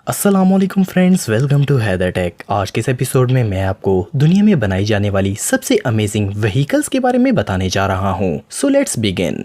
अस्सलामुअलैकुम friends, welcome to Haider tech. आज के इस एपिसोड में मैं आपको दुनिया में बनाई जाने वाली सबसे अमेजिंग व्हीकल्स के बारे में बताने जा रहा हूं। So let's begin.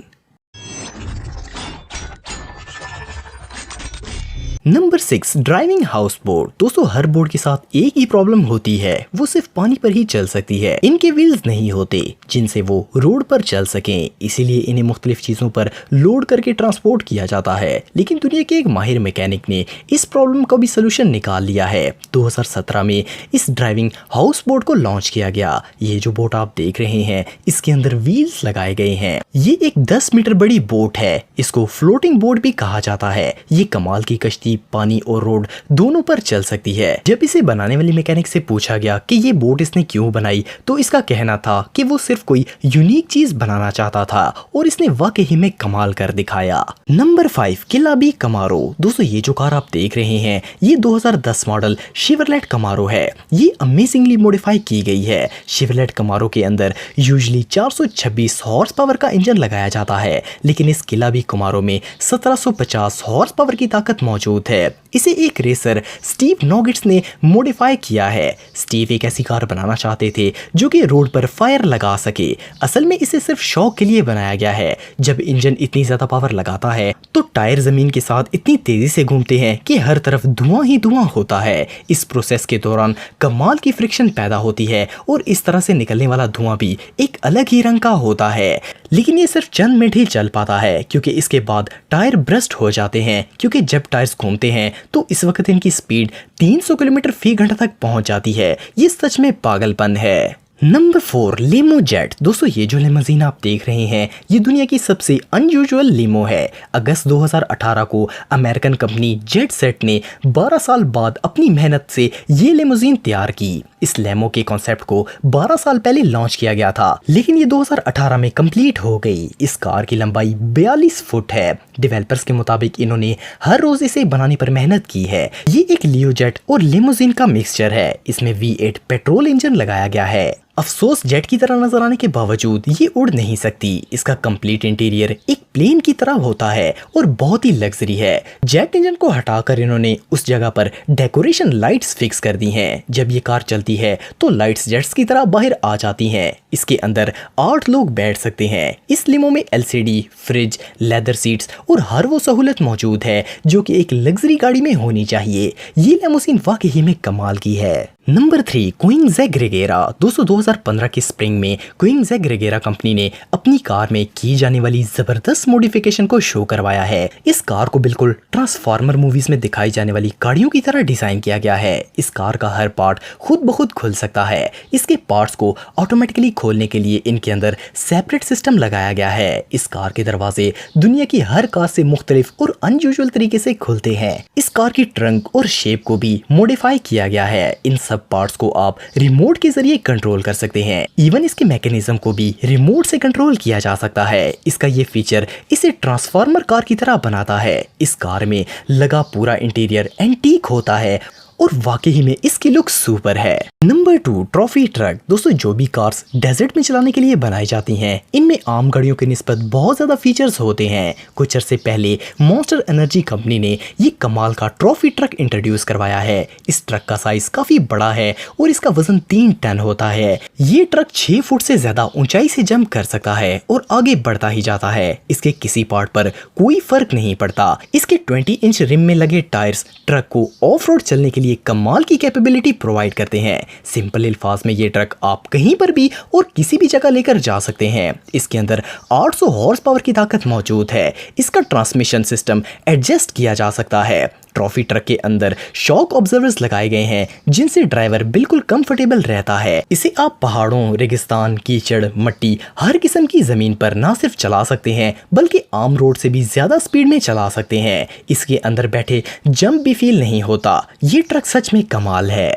Number 6, driving house boat. दोस्तों, हर बोट के साथ एक ही प्रॉब्लम होती है, वो सिर्फ पानी पर ही चल सकती है। इनके व्हील्स नहीं होते जिनसे वो रोड पर चल सकें, इसीलिए इन्हें मुख्तलिफ चीजों पर लोड करके ट्रांसपोर्ट किया जाता है। लेकिन दुनिया के एक माहिर मैकेनिक ने इस प्रॉब्लम का भी सोल्यूशन निकाल लिया है। 2017 में इस ड्राइविंग हाउस बोट को लॉन्च किया गया। ये जो बोट आप देख रहे हैं, इसके अंदर व्हील्स लगाए गए हैं। ये एक 10 मीटर बड़ी बोट है। इसको फ्लोटिंग बोट भी कहा जाता है। ये कमाल की कश्ती पानी और रोड दोनों पर चल सकती है। जब इसे बनाने वाली मैकेनिक से पूछा गया कि ये बोट इसने क्यों बनाई, तो इसका कहना था कि वो सिर्फ कोई यूनिक चीज बनाना चाहता था और इसने वाकई में कमाल कर दिखाया। नंबर 5, किलाबी कमारो। दोस्तों, ये जो कार आप देख रहे हैं, ये 2010 मॉडल शेवरलेट कमारो है। ये अमेजिंगली मॉडिफाई की गई है। शेवरलेट कमारो के अंदर यूजुअली 426 हॉर्स पावर का इंजन लगाया जाता है, लेकिन इस किलाबी कमारो में 1750 हॉर्स पावर की ताकत मौजूद है। इसे एक रेसर स्टीव नॉगिट्स ने मॉडिफाई किया है। स्टीव एक ऐसी कार बनाना चाहते थे जो कि रोड पर फायर लगा सके। असल में इसे सिर्फ शौक के लिए बनाया गया है। जब इंजन इतनी ज्यादा पावर लगाता है तो टायर जमीन के साथ इतनी तेजी से घूमते हैं कि हर तरफ धुआं ही धुआं होता है। इस प्रोसेस के दौरान कमाल की फ्रिक्शन पैदा होती है और इस तरह से निकलने वाला धुआं भी एक अलग ही रंग का होता है। लेकिन ये सिर्फ चंद मिनट ही चल पाता है, क्योंकि इसके बाद टायर ब्रस्ट हो जाते हैं। क्योंकि जब टायर्स घूमते हैं तो इस वक्त इनकी स्पीड 300 किलोमीटर फी घंटा तक पहुंच जाती है। ये सच में पागलपन है। Number 4, limo jet. दोस्तों, ये जो लिमोजीन आप देख रहे हैं, ये दुनिया की सबसे अनयूजुअल लिमो है। अगस्त 2018 को अमेरिकन कंपनी जेट सेट ने 12 साल बाद अपनी मेहनत से ये लिमोजीन तैयार की। इस लेमो के कॉन्सेप्ट को 12 साल पहले लॉन्च किया गया था, लेकिन ये 2018 में कंप्लीट हो गई। इस कार की लंबाई 42 फुट है। डेवलपर्स के मुताबिक इन्होंने हर रोज इसे बनाने पर मेहनत की है। ये एक लियो जेट और लिमोजीन का मिक्सचर है। इसमें V8 पेट्रोल इंजन लगाया गया है। अफसोस, जेट की तरह नजर आने के बावजूद ये उड़ नहीं सकती। इसका कंप्लीट इंटीरियर एक प्लेन की तरह होता है और बहुत ही लग्जरी है। जेट इंजन को हटाकर इन्होंने उस जगह पर डेकोरेशन लाइट्स फिक्स कर दी हैं। जब ये कार चलती है तो लाइट्स जेट्स की तरह बाहर आ जाती हैं। इसके अंदर 8 लोग बैठ सकते हैं। इस लिमो में LCD, फ्रिज, लेदर सीट्स और हर वो सहूलत मौजूद है जो कि एक लग्जरी गाड़ी में होनी चाहिए। ये लिमोजीन वाकई में कमाल की है। नंबर 3, कोनिग्सेग रेगेरा। दोस्तों, 2015 के स्प्रिंग में कोनिग्सेग रेगेरा कंपनी ने अपनी कार में की जाने वाली जबरदस्त मॉडिफिकेशन को शो करवाया है। इस कार को बिल्कुल ट्रांसफार्मर मूवीज में दिखाई जाने वाली गाड़ियों की तरह डिजाइन किया गया है। इस कार का हर पार्ट खुद ब खुद खुल सकता है। इसके पार्ट्स को ऑटोमेटिकली खोलने के लिए इनके अंदर सेपरेट सिस्टम लगाया गया है। इस कार के दरवाजे दुनिया की हर कार से मुख्तलिफ और अनयूजुअल तरीके से खुलते हैं। इस कार की ट्रंक और शेप को भी मॉडिफाई किया गया है। इन सब पार्ट्स को आप रिमोट के जरिए कंट्रोल कर सकते हैं। इवन इसके मैकेनिज्म को भी रिमोट से कंट्रोल किया जा सकता है। इसका ये फीचर इसे ट्रांसफार्मर कार की तरह बनाता है। इस कार में लगा पूरा इंटीरियर एंटीक होता है और वाकई में इसकी लुक सुपर है। Number 2, trophy truck. दोस्तों, जो भी कार्स डेजर्ट में चलाने के लिए बनाई जाती हैं, इनमें आम गाड़ियों के निस्बत बहुत ज्यादा फीचर्स होते हैं। कुछ अरसे पहले मॉन्स्टर एनर्जी कंपनी ने ये कमाल का ट्रॉफी ट्रक इंट्रोड्यूस करवाया है। इस ट्रक का साइज काफी बड़ा है और इसका वजन 3 टन होता है। ये ट्रक 6 फुट से ज्यादा ऊंचाई से जंप कर सकता है और आगे बढ़ता ही जाता है। इसके किसी पार्ट पर कोई फर्क नहीं पड़ता। इसके 20 इंच रिम में लगे टायर्स ट्रक को ऑफ रोड चलने के लिए कमाल की कैपेबिलिटी प्रोवाइड करते हैं। सिंपल अल्फाज में ये ट्रक आप कहीं पर भी और किसी भी जगह लेकर जा सकते हैं। इसके अंदर 800 हॉर्स पावर की ताकत मौजूद है। इसका ट्रांसमिशन सिस्टम एडजस्ट किया जा सकता है। ट्रॉफी ट्रक के अंदर शॉक ऑब्जर्वर्स लगाए गए हैं जिनसे ड्राइवर बिल्कुल कंफर्टेबल रहता है। इसे आप पहाड़ों, रेगिस्तान, कीचड़, मट्टी, हर किस्म की जमीन पर ना सिर्फ चला सकते हैं बल्कि आम रोड से भी ज्यादा स्पीड में चला सकते हैं। इसके अंदर बैठे जंप भी फील नहीं होता। ये ट्रक सच में कमाल है।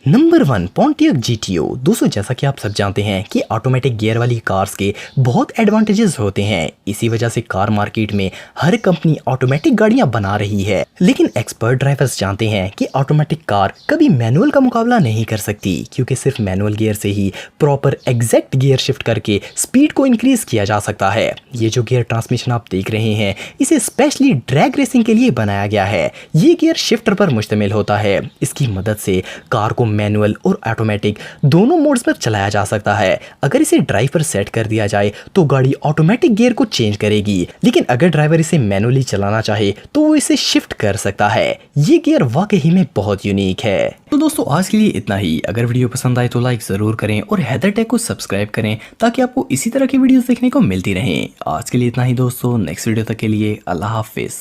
Number 1 Pontiac GTO. दोस्तों जैसा कि आप सब जानते हैं कि ऑटोमेटिक गियर वाली कार्स के बहुत एडवांटेजेस होते हैं। इसी वजह से कार मार्केट में हर कंपनी ऑटोमेटिक गाड़ियां बना रही है। लेकिन एक्सपर्ट ड्राइवर्स जानते हैं कि ऑटोमेटिक कार कभी मैनुअल का मुकाबला नहीं कर सकती, क्योंकि सिर्फ मैनुअल गियर से ही प्रॉपर एग्जैक्ट गियर शिफ्ट करके स्पीड को इंक्रीज किया जा सकता है। ये जो गियर ट्रांसमिशन आप देख रहे हैं, इसे स्पेशली ड्रैग रेसिंग के लिए बनाया गया है। ये गियर शिफ्टर पर मुश्तमिल होता है। इसकी मदद से कार को मैनुअल और ऑटोमेटिक दोनों मोड्स पर चलाया जा सकता है। अगर इसे ड्राइव पर सेट कर दिया जाए तो गाड़ी ऑटोमेटिक गियर को चेंज करेगी, लेकिन अगर ड्राइवर इसे मैनुअली चलाना चाहे तो वो इसे शिफ्ट कर सकता है। ये गियर वाकई में बहुत यूनिक है। तो दोस्तों आज के लिए इतना ही। अगर वीडियो पसंद आए तो लाइक जरूर करें और हैदर टेक को सब्सक्राइब करें ताकि आपको इसी तरह की वीडियोस देखने को मिलती रहें। आज के लिए इतना ही दोस्तों, नेक्स्ट वीडियो तक के लिए अल्लाह हाफिज।